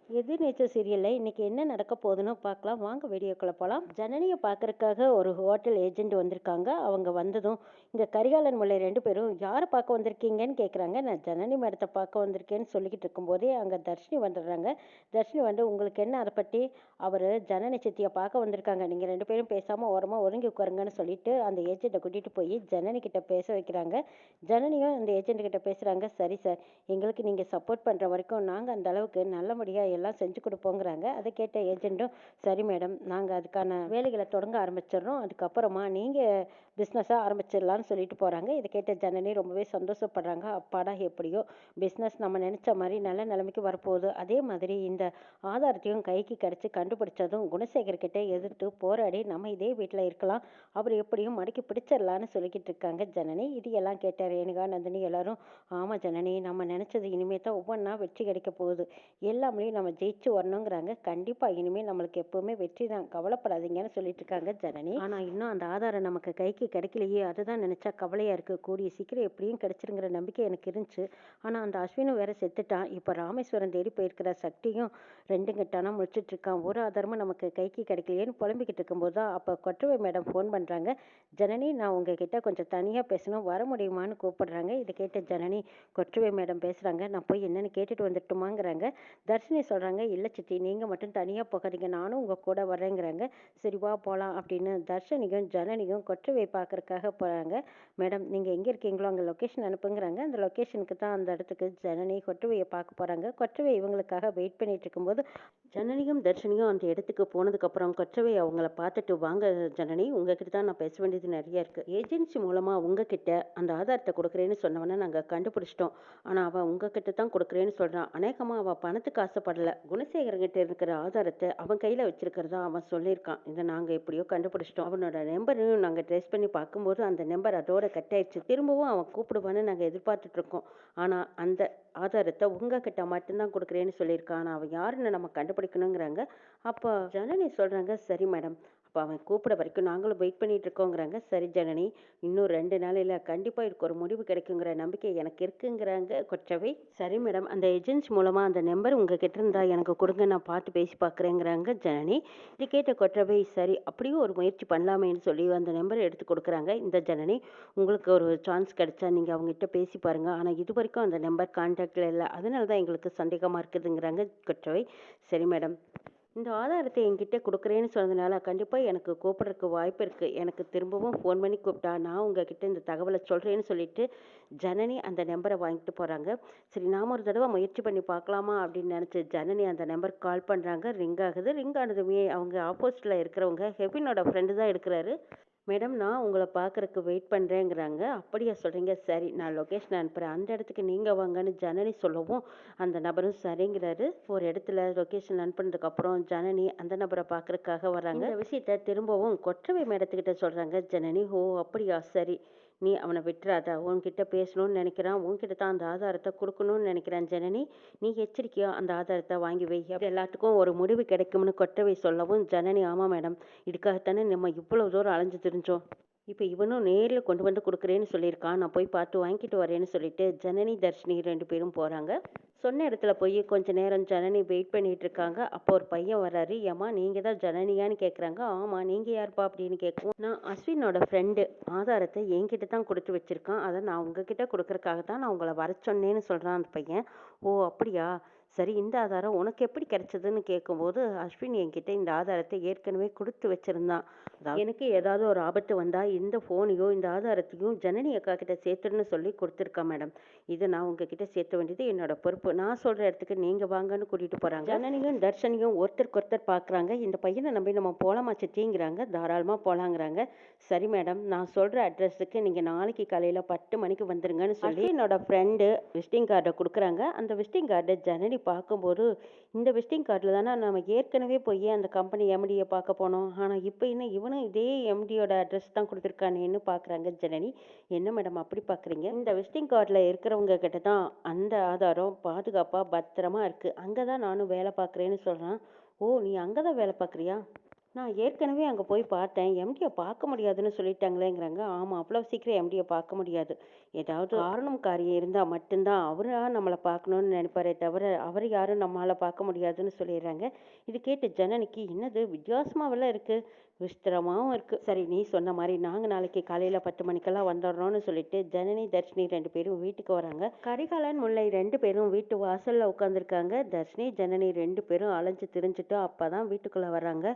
எதிர்நீச்சல் சீரியல்ல இன்னைக்கு என்ன நடக்க போகுதுன்னு பார்க்கலாம். வாங்க வீடியோக்குள்ள போலாம். ஜனனியை பார்க்கறதுக்காக ஒரு ஹோட்டல் ஏஜென்ட் வந்திருக்காங்க. அவங்க வந்ததும் இந்த கரிகாலன் முல்லை 2 பேரும் யாரை பார்க்க வந்திருக்கீங்கன்னு கேட்குறாங்க. நான் ஜனனி மேடத்தை பார்க்க வந்திருக்கேன்னு சொல்லிக்கிட்டு இருக்கும்போதே அங்கே தர்ஷினி வந்துடுறாங்க. தர்ஷினி வந்து உங்களுக்கு என்ன அதை பற்றி, அவர் ஜனனி சித்தியை பார்க்க வந்திருக்காங்க, நீங்கள் 2 பேரும் பேசாமல் ஓரமாக ஒதுங்கி உட்காருங்கன்னு சொல்லிட்டு அந்த ஏஜென்ட்டை கூட்டிகிட்டு போய் ஜனனி கிட்ட பேச வைக்கிறாங்க. ஜனனியும் அந்த ஏஜென்ட் கிட்ட பேசுகிறாங்க. சரி சார், எங்களுக்கு நீங்கள் சப்போர்ட் பண்ணுற வரைக்கும் நாங்கள் அந்த அளவுக்கு நல்லபடியாக எல்லாம் செஞ்சு கொடுப்போங்கிறாங்க. அதை கேட்ட ஏஜென்ட்டும் சரி மேடம், நாங்கள் அதுக்கான வேலைகளை தொடங்க ஆரம்பிச்சிடுறோம், அதுக்கப்புறமா நீங்கள் பிஸ்னஸாக ஆரம்பிச்சிடலான்னு சொல்லிட்டு போகிறாங்க. இதை கேட்ட ஜனனி ரொம்பவே சந்தோஷப்படுறாங்க. அப்பாடா, எப்படியோ பிஸ்னஸ் நம்ம நினச்ச மாதிரி நல்ல நிலைமைக்கு வரப்போகுது. அதே மாதிரி இந்த ஆதாரத்தையும் கைக்கு கிடச்சி கண்டுபிடிச்சதும் குணசேகர்கிட்ட எதிர்த்து போராடி நம்ம இதே வீட்டில் இருக்கலாம், அவர் எப்படியும் மடக்கி பிடிச்சிடலான்னு சொல்லிக்கிட்டு இருக்காங்க ஜனனி. இது எல்லாம் கேட்ட ரேணுகா நந்தினி எல்லாரும் ஆமாம் ஜனனி, நம்ம நினச்சது இனிமேல் தான் ஒவ்வொன்றா வெற்றி கிடைக்க போகுது, எல்லாமே நம்ம ஜெயிச்சு வரணுங்கிறாங்க. கண்டிப்பாக இனிமேல் நம்மளுக்கு எப்போவுமே வெற்றி தான், கவலைப்படாதீங்கன்னு சொல்லிட்டு இருக்காங்க ஜனனி. ஆனால் இன்னும் அந்த ஆதாரம் நமக்கு கைக்கு கிடைக்கலையே, அதுதான் நினச்சா கவலையாக இருக்குது. கூடிய சீக்கிரம் எப்படியும் கிடைச்சிருங்கிற நம்பிக்கை எனக்கு இருந்துச்சு. ஆனால் அந்த அஸ்வினும் வேற செத்துட்டான். இப்போ ராமேஸ்வரம் தேடி போயிருக்கிற சக்தியும் 2 கட்டானா முடிச்சுட்டு இருக்கான். ஒரு ஆதாரமும் நமக்கு கைக்கு கிடைக்கலையேன்னு புலம்பிக்கிட்டு இருக்கும்போது தான் அப்போ கொற்றவை மேடம் ஃபோன் பண்ணுறாங்க. ஜனனி, நான் உங்ககிட்ட கொஞ்சம் தனியாக பேசணும், வர முடியுமான்னு கூப்பிடுறாங்க. இதை கேட்ட ஜனனி கொற்றவை மேடம் பேசுகிறாங்க, நான் போய் என்னென்னு கேட்டுட்டு வந்துட்டுமாங்கிறாங்க. தர்ஷினி சொல்கிறாங்க, இல்லை சித்தி, நீங்கள் மட்டும் தனியாக போகாதீங்க, நானும் உங்கள் கூட வரேங்கிறாங்க. சரி வா போகலாம் அப்படின்னு தர்ஷினியும் ஜனனியும் கொற்றவை பார்க்கறக்காக போகிறாங்க. மேடம், நீங்கள் எங்கே இருக்கீங்களோ அங்கே லொக்கேஷன் அனுப்புங்கிறாங்க. அந்த லொக்கேஷனுக்கு தான் அந்த இடத்துக்கு ஜனனி கொற்றவையை பார்க்க போகிறாங்க. கொற்றவை இவங்களுக்காக வெயிட் பண்ணிட்டு இருக்கும்போது ஜனனியும் தர்ஷினியும் அந்த இடத்துக்கு போனதுக்கப்புறம் கொற்றவை அவங்கள பார்த்துட்டு, வாங்க ஜனனி, உங்ககிட்ட தான் நான் பேச வேண்டியது நிறைய இருக்குது. ஏஜென்சி மூலமாக உங்ககிட்ட அந்த ஆதாரத்தை கொடுக்குறேன்னு சொன்னவொன்னே நாங்கள் கண்டுபிடிச்சிட்டோம். ஆனால் அவன் உங்ககிட்ட தான் கொடுக்குறேன்னு சொல்கிறான். அநேகமாக அவன் பணத்துக்கு ஆசைப்படலை, குணசேகரங்கிட்ட இருக்கிற ஆதாரத்தை அவன் கையில் வச்சிருக்கிறதா அவன் சொல்லியிருக்கான். இதை நாங்கள் எப்படியோ கண்டுபிடிச்சிட்டோம். அவனோட நம்பரையும் நாங்கள் ட்ரேஸ் பண்ணி பார்க்கும்போது அந்த நம்பர் அதோட கட் ஆயிடுச்சு. திரும்பவும் அவன் கூப்பிடுவான்னு நாங்கள் எதிர்பார்த்துட்டு இருக்கோம். ஆனால் அந்த ஆதாரத்தை உங்ககிட்ட மட்டும்தான் கொடுக்குறேன்னு சொல்லியிருக்கான். ஆனால் அவன் யாருன்னு நம்ம கண்டுபிடிக்கணுங்கிறாங்க. அப்போ ஜனனி சொல்கிறாங்க, சரி மேடம், அப்போ அவன் கூப்பிட வரைக்கும் நாங்களும் வெயிட் பண்ணிட்டு இருக்கோங்கிறாங்க. சரி ஜனனி, இன்னும் 2 நாளையில் கண்டிப்பாக இதுக்கு ஒரு முடிவு கிடைக்குங்கிற நம்பிக்கை எனக்கு இருக்குங்கிறாங்க கொற்றவை. சரி மேடம், அந்த ஏஜென்சி மூலமாக அந்த நம்பர் உங்ககிட்ட இருந்தா எனக்கு கொடுங்க, நான் பார்த்து பேசி பார்க்குறேங்கிறாங்க ஜனனி. இது கேட்ட கொற்றவை, சரி அப்படியும் ஒரு முயற்சி பண்ணலாமேன்னு சொல்லி அந்த நம்பரை எடுத்து கொடுக்குறாங்க. இந்த ஜனனி, உங்களுக்கு ஒரு சான்ஸ் கிடைச்சா நீங்கள் அவங்ககிட்ட பேசி பாருங்கள், ஆனால் இது வரைக்கும் அந்த நம்பர் கான்டாக்டில் இல்லை, அதனால தான் எங்களுக்கு சந்தேகமாக இருக்குதுங்கிறாங்க கொற்றவை. சரி மேடம், இந்த ஆதாரத்தை என்கிட்ட கொடுக்குறேன்னு சொன்னதுனால கண்டிப்பாக எனக்கு கூப்பிட்றதுக்கு வாய்ப்பு இருக்குது. எனக்கு திரும்பவும் ஃபோன் பண்ணி கூப்பிட்டா நான் உங்ககிட்ட இந்த தகவலை சொல்கிறேன்னு சொல்லிட்டு ஜனனி அந்த நம்பரை வாங்கிட்டு போகிறாங்க. சரி, நாம் ஒரு தடவை முயற்சி பண்ணி பார்க்கலாமா அப்படின்னு நினச்சி ஜனனி அந்த நம்பருக்கு கால் பண்ணுறாங்க. ரிங் ஆகுது. ரிங் ஆனதுமே அவங்க ஆப்போசிட்டில் இருக்கிறவங்க ஹெவினோட ஃப்ரெண்டு தான் எடுக்கிறாரு. மேடம், நான் உங்களை பார்க்குறக்கு வெயிட் பண்ணுறேங்கிறாங்க. அப்படியா சொல்கிறீங்க, சரி நான் லொக்கேஷன் அனுப்புகிறேன், அந்த இடத்துக்கு நீங்கள் வாங்கன்னு ஜனனி சொல்லவும் அந்த நபரும் சரிங்கிறாரு. ஒரு இடத்துல லொக்கேஷன் அனுப்புனதுக்கப்புறம் ஜனனி அந்த நபரை பார்க்குறக்காக வராங்க. இந்த விஷயத்த திரும்பவும் கொற்றவை மேடத்துக்கிட்ட சொல்கிறாங்க ஜனனி. ஓ அப்படியா, சரி, நீ அவனை விட்டுறாத, உன்கிட்ட பேசணும்னு நினைக்கிறான், உன்கிட்ட தான் அந்த ஆதாரத்தை கொடுக்கணும்னு நினைக்கிறான் ஜனனி, நீ எச்சரிக்கையாக அந்த ஆதாரத்தை வாங்கி வை, அப்படி எல்லாத்துக்கும் ஒரு முடிவு கிடைக்கும்னு கொற்றவை சொல்லவும் ஜனனி, ஆமாம் மேடம், இதுக்காகத்தானே நம்ம இவ்வளோ தூரம் அலைஞ்சு திரிஞ்சோம், இப்போ இவனும் நேரில் கொண்டு வந்து கொடுக்குறேன்னு சொல்லியிருக்கான், நான் போய் பார்த்து வாங்கிட்டு வரேன்னு சொல்லிட்டு ஜனனி தர்ஷினி 2 பேரும் போகிறாங்க. சொன்ன இடத்துல போய் கொஞ்ச நேரம் ஜனனி வெயிட் பண்ணிட்டு இருக்காங்க. அப்போ ஒரு பையன் வராரு. ஏம்மா, நீங்கள் தான் ஜனனியான்னு கேட்குறாங்க. ஆமாம், நீங்கள் யாருப்பா அப்படின்னு கேட்கும். நான் அஸ்வினோட ஃப்ரெண்டு, ஆதாரத்தை என்கிட்ட தான் கொடுத்து வச்சுருக்கான், அதை நான் உங்ககிட்ட கொடுக்குறக்காக தான் நான் உங்களை வர சொன்னேன்னு சொல்கிறான் அந்த பையன். ஓ அப்படியா, சரி, இந்த ஆதாரம் உனக்கு எப்படி கிடைச்சதுன்னு கேட்கும்போது அஸ்வின் என்கிட்ட இந்த ஆதாரத்தை ஏற்கனவே கொடுத்து வச்சிருந்தான், எனக்கு ஏதாவது ஒரு ஆபத்து வந்தால் இந்த ஃபோனையும் இந்த ஆதாரத்தையும் ஜனனி அக்கா கிட்ட சேர்த்துன்னு சொல்லி கொடுத்துருக்கேன் மேடம், இதை நான் உங்ககிட்ட சேர்த்த வேண்டியது என்னோட பொறுப்பு, நான் சொல்கிற இடத்துக்கு நீங்கள் வாங்கன்னு கூட்டிகிட்டு போகிறாங்க. ஜனனியும் தர்ஷனியும் ஒருத்தருக்கு ஒருத்தர் பார்க்குறாங்க. இந்த பையனை நம்பி நம்ம போகலாமா சித்திங்கிறாங்க. தாராளமாக போகலாங்கிறாங்க. சரி மேடம், நான் சொல்கிற அட்ரஸுக்கு நீங்கள் நாளைக்கு காலையில் 10 மணிக்கு வந்துருங்கன்னு சொல்லி என்னோட ஃப்ரெண்டு விசிட்டிங் கார்டை கொடுக்குறாங்க. அந்த விசிட்டிங் கார்டை ஜனனி பார்க்கும்போது, இந்த விசிட்டிங் கார்டில் தானே நம்ம ஏற்கனவே போய் அந்த கம்பெனி எம்டியை பார்க்க போனோம், ஆனால் இப்போ என்ன இவனும் இதே எம்டியோட அட்ரஸ் தான் கொடுத்துருக்கானேன்னு பார்க்குறாங்க ஜனனி. என்ன மேடம் அப்படி பார்க்குறீங்க, இந்த விசிட்டிங் கார்டில் இருக்கிறவங்க கிட்ட தான் அந்த ஆதாரம் பாதுகாப்பாக பத்திரமா இருக்குது, அங்கே தான் நானும் வேலை பார்க்குறேன்னு சொல்கிறான். ஓ, நீ அங்கே தான் வேலை பார்க்குறியா, நான் ஏற்கனவே அங்க போய் பார்த்தேன். எம்டிய பார்க்க முடியாதுன்னு சொல்லிட்டாங்களேங்கிறாங்க. ஆமா, அவ்வளவு சீக்கிரம் எம்டிய பார்க்க முடியாது. ஏதாவது காரணம் காரியம் இருந்தா மட்டும் தான் அவரா நம்மள பார்க்கணும்னு நினைப்பாரே தவிர, அவர யாரும் நம்மால பார்க்க முடியாதுன்னு சொல்லிர்றாங்க. இது கேட்டு ஜனனிக்கு என்னது வித்தியாசமாவெல்லாம் இருக்கு. விசித்திரமாவும் இருக்கு. சரி, நீ சொன்ன மாரி நாங்க நாளைக்கு காலையில 10 மணிக்கெல்லாம் வந்துர்றோம்னு சொல்லிட்டு ஜனனி, தர்ஷினி 2 பேரும் வீட்டுக்கு வராங்க. கரிகாலன், முல்லை 2 பேரும் வீட்டு வாசல்ல உட்காந்துருக்காங்க. தர்ஷினி, ஜனனி 2 பேரும் அலைஞ்சு திரிஞ்சுட்டு அப்பதான் வீட்டுக்குள்ள வர்றாங்க.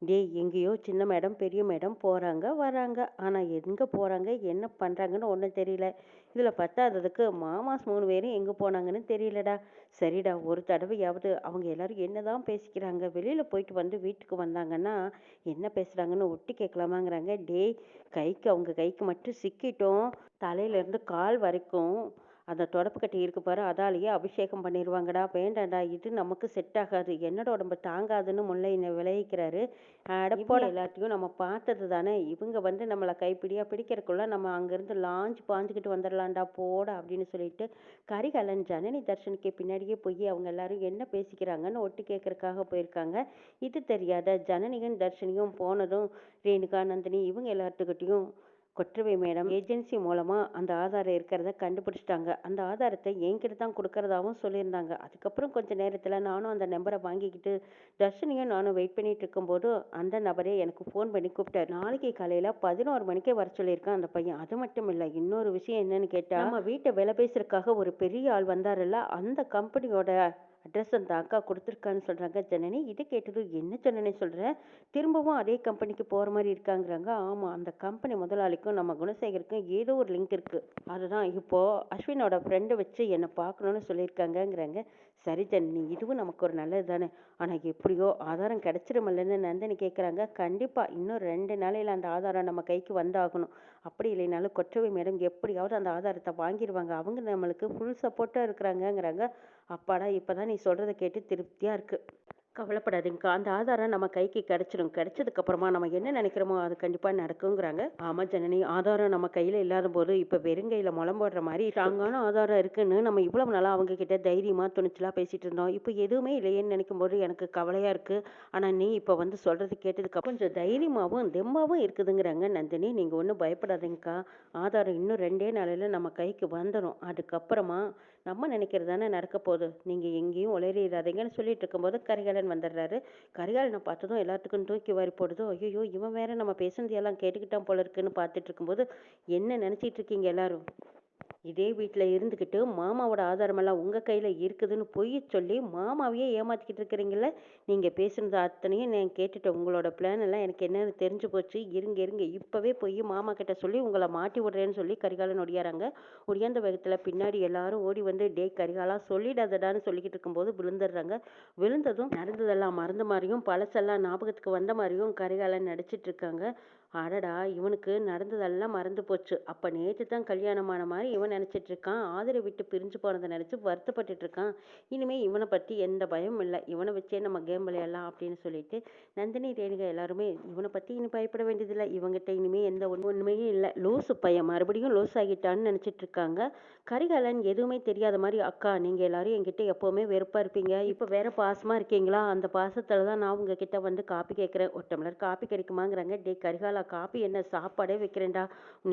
டேய், எங்கேயோ சின்ன மேடம், பெரிய மேடம் போறாங்க, வராங்க. ஆனா எங்க போறாங்க, என்ன பண்றாங்கன்னு ஒண்ணும் தெரியல. இதுல பத்தாததுக்கு மாமாஸ் 3 பேரும் எங்க போனாங்கன்னு தெரியலடா. சரிடா, ஒரு தடவையாவது அவங்க எல்லாரும் என்னதான் பேசிக்கிறாங்க, வெளியில போயிட்டு வந்து வீட்டுக்கு வந்தாங்கன்னா என்ன பேசுறாங்கன்னு ஒட்டு கேட்கலாமாங்கிறாங்க. டேய், அவங்க கைக்கு மட்டும் சிக்கிட்டோம், தலையில இருந்து கால் வரைக்கும் அந்த தொடப்பு கட்டி இருக்கு பாரு, அதாலேயே அபிஷேகம் பண்ணிடுவாங்கடா. வேண்டாம்டா, இது நமக்கு செட் ஆகாது, என்னோட உடம்பு தாங்காதுன்னு முல்லை விளைவிக்கிறாரு. அடப்போட, எல்லாத்தையும் நம்ம பார்த்தது தானே. இவங்க வந்து நம்மளை கைப்பிடியா பிடிக்கிறதுக்குள்ள நம்ம அங்கேருந்து லாஞ்சு பாஞ்சுக்கிட்டு வந்துடலாம்டா போடா அப்படின்னு சொல்லிட்டு கரிகாலன் ஜனனி தர்ஷனுக்கு பின்னாடியே போய் அவங்க எல்லாரும் என்ன பேசிக்கிறாங்கன்னு ஒட்டு கேட்கறதுக்காக போயிருக்காங்க. இது தெரியாத ஜனனியும் தர்ஷனியும் போனதும் ரேணுகா, நந்தினி இவங்க எல்லாத்துக்கிட்டையும் கொற்றவை மேடம் ஏஜென்சி மூலமா அந்த ஆதாரம் இருக்கிறத கண்டுபிடிச்சிட்டாங்க. அந்த ஆதாரத்தை என்கிட்ட தான் கொடுக்கறதாவும் சொல்லியிருந்தாங்க. அதுக்கப்புறம் கொஞ்ச நேரத்துல நானும் அந்த நம்பரை வாங்கிக்கிட்டு தர்ஷனியும் நானும் வெயிட் பண்ணிட்டு இருக்கும்போது அந்த நபரே எனக்கு ஃபோன் பண்ணி கூப்பிட்டாரு. நாளைக்கு காலையில 11 மணிக்கே வர சொல்லியிருக்கான் அந்த பையன். அது மட்டும் இல்ல, இன்னொரு விஷயம் என்னன்னு கேட்டா, நம்ம வீட்டை வேலை பேசுறதுக்காக ஒரு பெரிய ஆள் வந்தாருல்ல, அந்த கம்பெனியோட அட்ரஸ் அந்த அக்கா கொடுத்துருக்கான்னு சொல்றாங்க ஜனனி. இதை கேட்டதும் என்ன ஜனனி சொல்ற, திரும்பவும் அதே கம்பெனிக்கு போற மாதிரி இருக்காங்கிறாங்க. ஆமா, அந்த கம்பெனி முதலாளிக்கும் நம்ம குணசேகருக்கும் ஏதோ ஒரு லிங்க் இருக்கு. அதுதான் இப்போ அஸ்வினோட ஃப்ரெண்டை வச்சு என்னை பார்க்கணும்னு சொல்லியிருக்காங்கங்கிறாங்க. சரி ஜனனி, இதுவும் நமக்கு ஒரு நல்லது தானே. ஆனா எப்படியோ ஆதாரம் கிடைச்சிருமில்லன்னு நந்தினி கேட்குறாங்க. கண்டிப்பா இன்னும் 2 நாளையில அந்த ஆதாரம் நம்ம கைக்கு வந்தாகணும். அப்படி இல்லைனாலும் கொற்றவை மேடம் எப்படியாவது அந்த ஆதாரத்தை வாங்கிடுவாங்க. அவங்க நம்மளுக்கு ஃபுல் சப்போர்ட்டா இருக்கிறாங்கங்கிறாங்க. அப்பாடா, இப்பதான் நீ சொல்றதை கேட்டு திருப்தியா இருக்கு. கவலைப்படாதீங்கக்கா, அந்த ஆதாரம் நம்ம கைக்கு கிடைச்சிடும். கிடைச்சதுக்கு அப்புறமா நம்ம என்ன நினைக்கிறோமோ அது கண்டிப்பா நடக்குங்கிறாங்க. ஆமா ஜனனி, ஆதாரம் நம்ம கையில இல்லாத போது இப்ப வெறுங்கையில முளம் போடுற மாதிரி ஸ்ட்ராங்கான ஆதாரம் இருக்குன்னு நம்ம இவ்வளவு நாளா அவங்க கிட்ட தைரியமா துணிச்சலா பேசிட்டு இருந்தோம். இப்ப எதுவுமே இல்லையேன்னு நினைக்கும் போது எனக்கு கவலையா இருக்கு. ஆனா நீ இப்ப வந்து சொல்றது கேட்டதுக்கு அப்புறம் கொஞ்சம் தைரியமாவும் தெம்பாவும் இருக்குதுங்கிறாங்க நந்தினி. நீங்க ஒன்றும் பயப்படாதீங்கக்கா, ஆதாரம் இன்னும் 2 நாளையில நம்ம கைக்கு வந்துடும். அதுக்கப்புறமா நம்ம நினைக்கிறது தானே நடக்க போகுது. நீங்க எங்கேயும் உளறிடாதீங்கன்னு சொல்லிட்டு இருக்கும்போது கரிகாலன் வந்துடுறாரு. கரிகாலனை பார்த்ததும் எல்லாத்துக்கும் தூக்கி வாரி போடுதோ, ஐயோ இவன் வேற நம்ம பேசுனதையெல்லாம் கேட்டுக்கிட்டான் போல இருக்குன்னு பார்த்துட்டு இருக்கும்போது, என்ன நினைச்சிட்டு இருக்கீங்க எல்லாரும்? இதே வீட்டில் இருந்துக்கிட்டு மாமாவோட ஆதாரமெல்லாம் உங்கள் கையில் இருக்குதுன்னு பொய் சொல்லி மாமாவையே ஏமாற்றிக்கிட்டு இருக்கிறீங்கள. நீங்கள் பேசுனது அத்தனையும் நான் கேட்டுட்டேன். உங்களோட பிளான் எல்லாம் எனக்கு என்னன்னு தெரிஞ்சு போச்சு. இருங்க இப்போவே போய் மாமா கிட்ட சொல்லி உங்களை மாட்டி விடுறேன்னு சொல்லி கரிகாலன் ஒடியாராங்க. ஒடியாந்த வேகத்தில் பின்னாடி எல்லாரும் ஓடி வந்து டே கரிகாலா சொல்லிடாதடான்னு சொல்லிக்கிட்டு இருக்கும்போது விழுந்துடுறாங்க. விழுந்ததும் நடந்ததெல்லாம் மறந்த மாதிரியும் பழசெல்லாம் ஞாபகத்துக்கு வந்த மாதிரியும் கரிகாலன் நடிச்சிட்டு இருக்காங்க. அடடா, இவனுக்கு நடந்ததெல்லாம் மறந்து போச்சு. அப்ப நேத்து தான் கல்யாணமான மாதிரி இவன் நினைச்சிட்டு இருக்கான். ஆதரை விட்டு பிரிஞ்சு போனதை நினைச்சு வருத்தப்பட்டுட்டு இருக்கான். இனிமே இவனை பத்தி எந்த பயமும் இல்லை. இவனை வச்சே நம்ம கேம் விளையாடலாம் அப்படின்னு சொல்லிட்டு நந்தினி, ரேணுகா எல்லாருமே இவனை பத்தி இனி பயப்பட வேண்டியதில்லை. இவங்கிட்ட இனிமே எந்த உண்மையும் இல்லை. லூசு பையன் மறுபடியும் லூஸ் ஆகிட்டான்னு நினைச்சிட்டு இருக்காங்க. கரிகாலன் எதுவுமே தெரியாத மாதிரி, அக்கா நீங்க எல்லாரும் என்கிட்ட எப்பவுமே வெறுப்பா இருப்பீங்க, இப்ப வேற பாசமா இருக்கீங்களா? அந்த பாசத்துல தான் நான் உங்ககிட்ட வந்து காப்பி கேட்கிறேன். ஒரு டம்ளர் காப்பி கிடைக்குமாங்கிறாங்க. டே கரிகாலா, காப்பி என்ன, சாப்பாடே வைக்கிறேன்டா,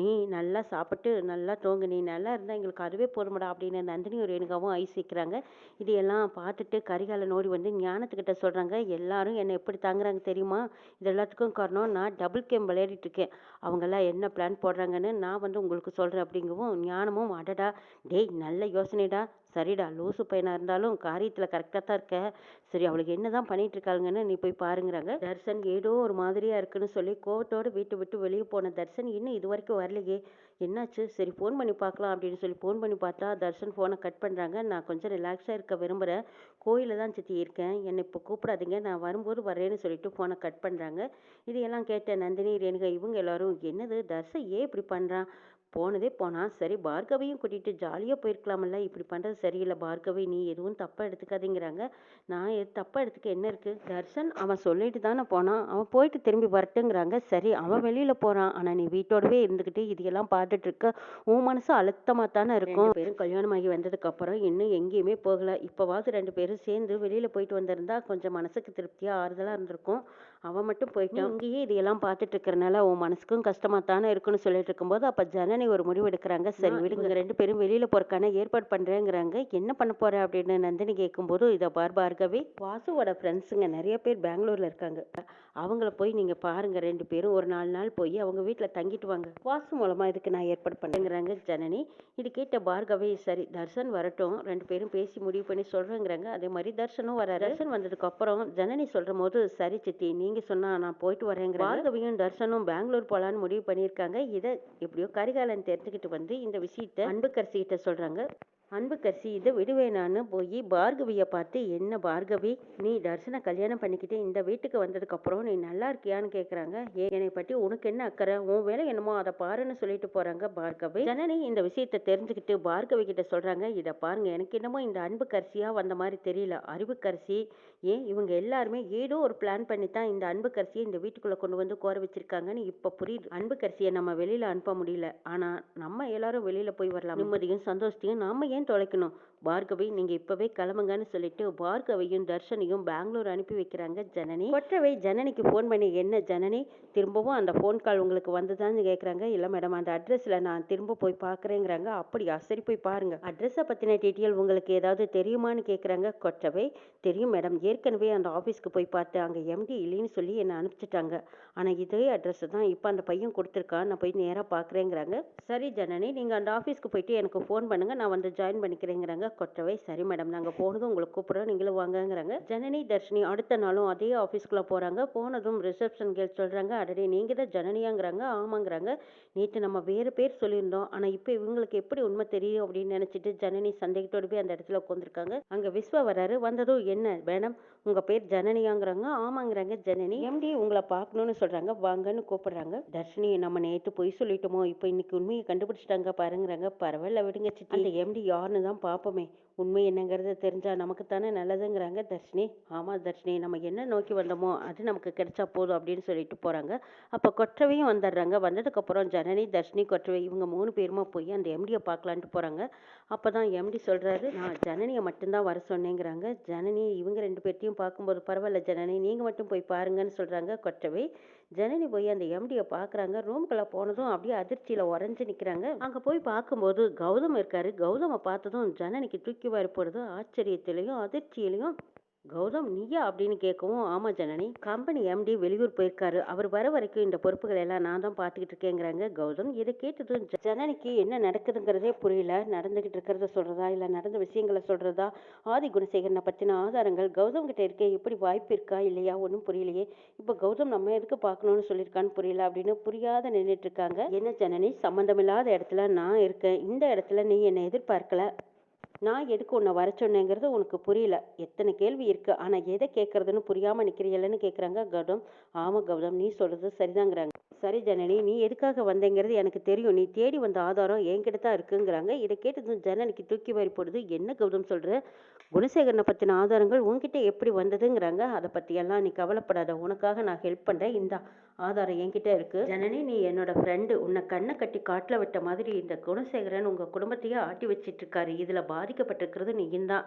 நீ நல்லா சாப்பிட்டு நல்லா தூங்கு, நீ நல்லா இருந்தா எங்களுக்கு அதுவே போதுமடா அப்படின்னு நந்தினியும் ரேணுகாவும் ஐஸ் வைக்கிறாங்க. இதையெல்லாம் பார்த்துட்டு கரிகாலன் ஓடி வந்து ஞானத்துக்கிட்ட சொல்றாங்க. எல்லாரும் என்னை எப்படி தாங்குறாங்க தெரியுமா? இது எல்லாத்துக்கும் காரணம் நான் டபுள் கேம் விளையாடிட்டு இருக்கேன். அவங்கெல்லாம் என்ன பிளான் போடுறாங்கன்னு நான் வந்து உங்களுக்கு சொல்றேன் அப்படிங்கவும் ஞானமும் அடடா, டேய் நல்ல யோசனைடா, சரிடா, லூசு பையனா இருந்தாலும் காரியத்துல கரெக்டா தான் இருக்க. சரி, அவளுக்கு என்னதான் பண்ணிட்டு இருக்காங்கன்னு நீ போய் பாருங்கிறாங்க. தர்சன் ஏதோ ஒரு மாதிரியா இருக்குன்னு சொல்லி கோவத்தோட வீட்டை விட்டு வெளியே போன தர்சன் இன்னும் இது வரைக்கும் வரலையே, என்னாச்சு, சரி ஃபோன் பண்ணி பார்க்கலாம் அப்படின்னு சொல்லி ஃபோன் பண்ணி பார்த்தா தர்ஷன் ஃபோனை கட் பண்ணுறாங்க. நான் கொஞ்சம் ரிலாக்ஸாக இருக்க விரும்புகிறேன், கோயிலில் தான் சித்தி இருக்கேன், என்னை இப்போ கூப்பிடாதீங்க, நான் வரும்போது வரேன்னு சொல்லிட்டு ஃபோனை கட் பண்ணுறாங்க. இதையெல்லாம் கேட்ட நந்தினி, ரேணுகா இவங்க எல்லாரும் என்னது தர்ஷன் ஏன் இப்படி பண்ணுறான், போனதே போனா சரி, பார்கவியும் கூட்டிகிட்டு ஜாலியாக போயிருக்கலாமல்ல, இப்படி பண்ணுறது சரியில்லை பார்கவி, நீ எதுவும் தப்பாக எடுத்துக்காதீங்கிறாங்க. நான் தப்பாக எடுத்துக்க என்ன இருக்குது, தர்ஷன் அவன் சொல்லிட்டு தானே போனான், அவன் போயிட்டு திரும்பி வரட்டுங்கிறாங்க. சரி, அவன் வெளியில் போகிறான், ஆனால் நீ வீட்டோடவே இருந்துக்கிட்டு இதையெல்லாம் பார்த்துட்டு இருக்க, உன் மனசு அழுத்தமாக தானே இருக்கும். 2 பேரும் கல்யாணமாகி வந்ததுக்கப்புறம் இன்னும் எங்கேயுமே போகலை, இப்போவாவது 2 பேரும் சேர்ந்து வெளியில் போயிட்டு வந்திருந்தா கொஞ்சம் மனசுக்கு திருப்தியாக ஆறுதலாக இருந்திருக்கும். அவன் மட்டும் போயிட்டான். இங்கேயே இதையெல்லாம் பார்த்துட்டு இருக்கிறனால உன் மனசுக்கும் கஷ்டமா தானே இருக்குன்னு சொல்லிட்டு இருக்கும்போது அப்ப ஜனனி ஒரு முடிவு எடுக்கிறாங்க. சரி விடுங்க, 2 பேரும் வெளியில போறதுக்கான ஏற்பாடு பண்றேங்கிறாங்க. என்ன பண்ண போற அப்படின்னு நந்தினி கேட்கும்போது, இதை பார்கவி வாசுவோட ஃப்ரெண்ட்ஸுங்க நிறைய பேர் பெங்களூர்ல இருக்காங்க. அவங்கள போய் நீங்க பாருங்க, 2 பேரும் ஒரு 4 நாள் போய் அவங்க வீட்டுல தங்கிட்டு வாங்க. வாசு மூலமா இதுக்கு நான் ஏற்பாடு பண்ணுங்கிறாங்க ஜனனி. இது கேட்ட பார்கவி, சரி தர்ஷன் வரட்டும், 2 பேரும் பேசி முடிவு பண்ணி சொல்றேங்கிறாங்க. அதே மாதிரி தர்ஷனும் வராரு. தர்ஷன் வந்ததுக்கு அப்புறம் ஜனனி சொல்ற போது, சரி சித்தி நீங்க சொன்னா நான் போயிட்டு வரேங்கிற. பார்கவியும் தர்ஷனும் பெங்களூர் போலான்னு முடிவு பண்ணியிருக்காங்க. இதை எப்படியோ கரிகாலன் தெரிஞ்சுக்கிட்டு வந்து இந்த விஷயத்த அன்புக்கரசி கிட்ட சொல்றாங்க. அன்புக்கரசி இதை விடுவேனான்னு போய் பார்கவியை பார்த்து, என்ன பார்கவி, நீ தர்ஷனை கல்யாணம் பண்ணிக்கிட்டு இந்த வீட்டுக்கு வந்ததுக்கு அப்புறம் நீ நல்லா இருக்கியான்னு கேட்குறாங்க. என்னை பற்றி உனக்கு என்ன அக்கறை, உன் வேலை என்னமோ அதை பாருன்னு சொல்லிட்டு போறாங்க பார்கவி. ஜனனி இந்த விஷயத்தை தெரிஞ்சுக்கிட்டு பார்கவி கிட்ட சொல்றாங்க, இதை பாருங்க, எனக்கு என்னமோ இந்த அன்புக்கரசியா வந்த மாதிரி தெரியல. அறிவுக்கரசி ஏன் இவங்க எல்லாருமே ஏதோ ஒரு பிளான் பண்ணி தான் இந்த அன்புக்கரசியை இந்த வீட்டுக்குள்ள கொண்டு வந்து கோர வச்சிருக்காங்கன்னு இப்ப புரியுது. அன்புக்கரசியை நம்ம வெளியில அனுப்ப முடியல, ஆனா நம்ம எல்லாரும் வெளியில போய் வரலாம். நிம்மதியும் சந்தோஷத்தையும் நாம ஏன் தொலைக்கணும்? பார்கவி நீங்க இப்பவே கிளம்புங்கன்னு சொல்லிட்டு பார்கவியும் தர்ஷனையும் பெங்களூர் அனுப்பி வைக்கிறாங்க ஜனனி. கொற்றவை ஜனனிக்கு ஃபோன் பண்ணி, என்ன ஜனனி திரும்பவும் அந்த ஃபோன் கால் உங்களுக்கு வந்துதான்னு கேட்குறாங்க. இல்லை மேடம், அந்த அட்ரஸில் நான் திரும்ப போய் பார்க்குறேங்கிறாங்க. அப்படியா, சரி போய் பாருங்க. அட்ரஸை பற்றின டீட்டெயில் உங்களுக்கு ஏதாவது தெரியுமான்னு கேட்குறாங்க கொற்றவை. தெரியும் மேடம், ஏற்கனவே அந்த ஆஃபீஸ்க்கு போய் பார்த்தேன், அங்கே எம்டி இல்லைன்னு சொல்லி என்னை அனுப்பிச்சிட்டாங்க. ஆனால் இதே அட்ரஸ் தான் இப்போ அந்த பையன் கொடுத்துருக்கான், நான் போய் நேராக பார்க்குறேங்கிறாங்க. சரி ஜனனி, நீங்கள் அந்த ஆஃபீஸ்க்கு போயிட்டு எனக்கு ஃபோன் பண்ணுங்க, நான் வந்து ஜாயின் பண்ணிக்கிறேங்கிறாங்க கொற்றவை. சரி மேடம், நாங்கள் போனதும் உங்களுக்கு கூப்பிட்றோம், நீங்களும் வாங்கங்கிறாங்க. ஜனனி தர்ஷினி அடுத்த நாளும் அதே ஆஃபீஸ்க்குள்ள போகிறாங்க. போனதும் ரிசப்ஷன் கேர்ள் சொல்கிறாங்க, அடடே நீங்கள் தான் ஜனனியாங்கிறாங்க. ஆமாங்கிறாங்க. நேற்று நம்ம வேறு பேர் சொல்லியிருந்தோம், ஆனால் இப்போ இவங்களுக்கு எப்படி உண்மை தெரியும் அப்படின்னு நினச்சிட்டு ஜனனி சந்தேகத்தோடு போய் அந்த இடத்துல உட்காந்துருக்காங்க. அங்கே விஸ்வா வராரு. வந்ததும், என்ன மேடம் உங்கள் பேர் ஜனனியாங்கிறாங்க. ஆமாங்கிறாங்க ஜனனி. எம்டி உங்களை பார்க்கணுன்னு சொல்கிறாங்க, வாங்கன்னு கூப்பிடுறாங்க. தர்ஷினி நம்ம நேற்று பொய் சொல்லிட்டோமோ, இப்போ இன்னைக்கு உண்மையை கண்டுபிடிச்சிட்டாங்க பாருங்கிறாங்க. பரவாயில்ல விடுங்க சித்தி, அந்த எம்டி யாருன்னு தான் பார்ப்போமே, உண்மை என்னங்கிறத தெரிஞ்சா நமக்கு தானே நல்லதுங்கிறாங்க தர்ஷினி. ஆமாம் தர்ஷினி, நம்ம என்ன நோக்கி வந்தோமோ அது நமக்கு கிடைச்சா போதும் அப்படின்னு சொல்லிட்டு போகிறாங்க. அப்போ கொற்றவையும் வந்துடுறாங்க. வந்ததுக்கப்புறம் ஜனனி தர்ஷினி கொற்றவை இவங்க 3 பேருமா போய் அந்த எம்டியை பார்க்கலான்ட்டு போகிறாங்க. அப்போ தான் எம்டி சொல்கிறாரு, நான் ஜனனியை மட்டும்தான் வர சொன்னேங்கிறாங்க. ஜனனி இவங்க 2 பேர்த்தையும் பார்க்கும்போது, பரவாயில்ல ஜனனி நீங்கள் மட்டும் போய் பாருங்கன்னு சொல்கிறாங்க கொற்றவை. ஜனனி போய் அந்த எம்டியை பார்க்குறாங்க. ரூம்குள்ளே போனதும் அப்படியே அதிர்ச்சியில் உறைஞ்சி நிற்கிறாங்க. அங்கே போய் பார்க்கும்போது கௌதம் இருக்காரு. கௌதமை பார்த்ததும் ஜனனிக்கு தூக்கி வாரி போடுது. ஆச்சரியத்திலையும் அதிர்ச்சியிலையும், கௌதம் நீயா அப்படின்னு கேட்கவும், ஆமாம் ஜனனி, கம்பெனி எம்டி வெளியூர் போயிருக்காரு, அவர் வர வரைக்கும் இந்த பொறுப்புகளை எல்லாம் நான் தான் பார்த்துக்கிட்டு இருக்கேங்கிறாங்க கௌதம். இதை கேட்டதும் ஜனனிக்கு என்ன நடக்குதுங்கிறதே புரியல. நடந்துகிட்டு இருக்கிறத சொல்றதா இல்லை நடந்த விஷயங்களை சொல்றதா, ஆதி குணசேகரனை பற்றின ஆதாரங்கள் கௌதம் கிட்ட இருக்க எப்படி வாய்ப்பு இருக்கா இல்லையா ஒன்றும் புரியலையே. இப்போ கௌதம் நம்ம எதுக்கு பார்க்கணும்னு சொல்லியிருக்கான்னு புரியல அப்படின்னு புரியாத நின்றுட்டு இருக்காங்க. என்ன ஜனனி, சம்மந்தமில்லாத இடத்துல நான் இருக்கேன், இந்த இடத்துல நீ என்னை எதிர்பார்க்கல, நான் எதுக்கு உன்னை வர சொன்னேங்கிறது உனக்கு புரியல. எத்தனை கேள்வி இருக்கு, ஆனால் எதை கேட்கறதுன்னு புரியாமல் நிற்கிறீங்களன்னு கேட்குறாங்க கௌதம். ஆமாம் கௌதம், நீ சொல்கிறது சரிதாங்கிறாங்க. சரி ஜனனி, நீ எதுக்காக வந்தேங்கிறது எனக்கு தெரியும், நீ தேடி வந்த ஆதாரம் என்கிட்ட தான் இருக்குங்கிறாங்க. இதை கேட்டதும் ஜனனிக்கு தூக்கி வாரி போடுது. என்ன கௌதம் சொல்கிற, குணசேகரனை பற்றின ஆதாரங்கள் உன்கிட்ட எப்படி வந்ததுங்கிறாங்க. அதை பற்றியெல்லாம் நீ கவலைப்படாத, உனக்காக நான் ஹெல்ப் பண்ணுறேன், இந்த ஆதாரம் என்கிட்ட இருக்கு. ஜனனி நீ என்னோட ஃப்ரெண்டு, உன்னை கண்ணை கட்டி காட்டில் விட்ட மாதிரி இந்த குணசேகரன் உங்கள் குடும்பத்தையே ஆட்டி வச்சிட்டு இருக்காரு, இதில் பாதிக்கப்பட்டிருக்கிறது நீயும் தான்.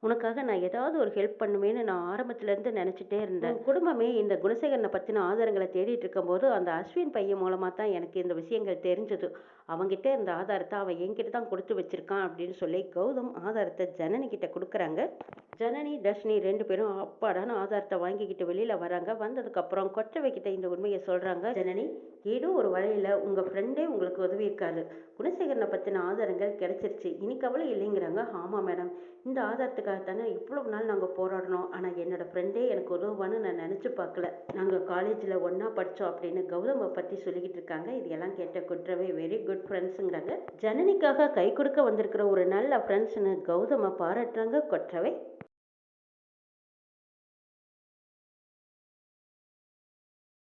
உனக்காக நான் ஏதாவது ஒரு ஹெல்ப் பண்ணுவேன்னு நான் ஆரம்பத்துலேருந்து நினச்சிட்டே இருந்தேன். குடும்பமே இந்த குணசேகரனை பற்றின ஆதாரங்களை தேடிட்டு இருக்கும்போது அந்த அஸ்வின் பையன் மூலமாக தான் எனக்கு இந்த விஷயங்கள் தெரிஞ்சது. அவங்ககிட்ட இந்த ஆதாரத்தை அவன் என்கிட்ட தான் கொடுத்து வச்சிருக்கான் அப்படின்னு சொல்லி கௌதம் ஆதாரத்தை ஜனனி கிட்ட கொடுக்குறாங்க. ஜனனி தர்ஷினி 2 பேரும் அப்பாடான ஆதாரத்தை வாங்கிக்கிட்டு வெளியில் வராங்க. வந்ததுக்கப்புறம் கொற்றவை கிட்ட இந்த உண்மையை சொல்கிறாங்க. ஜனனி, ஏதோ ஒரு வழியில் உங்கள் ஃப்ரெண்டே உங்களுக்கு உதவி இருக்காரு, குணசேகரனை பற்றின ஆதாரங்கள் கிடைச்சிருச்சு, இனி கவலை இல்லைங்கிறாங்க. ஆமாம் மேடம், இந்த ஆதாரத்துக்காக தானே இவ்வளவு நாள் நாங்கள் போராடணும், ஆனால் என்னோட ஃப்ரெண்டே எனக்கு உதவுவான்னு நான் நினச்சி பார்க்கல. நாங்கள் காலேஜில் ஒன்றா படித்தோம் அப்படின்னு கௌதமை பற்றி சொல்லிக்கிட்டு இருக்காங்க. இதெல்லாம் கேட்ட கொற்றவை வெரி குட் ஃப்ரெண்ட்ஸுங்கிறாங்க. ஜனனிக்காக கை கொடுக்க வந்திருக்கிற ஒரு நல்ல ஃப்ரெண்ட்ஸ்னு கௌதமை பாராட்டுறாங்க கொற்றவை.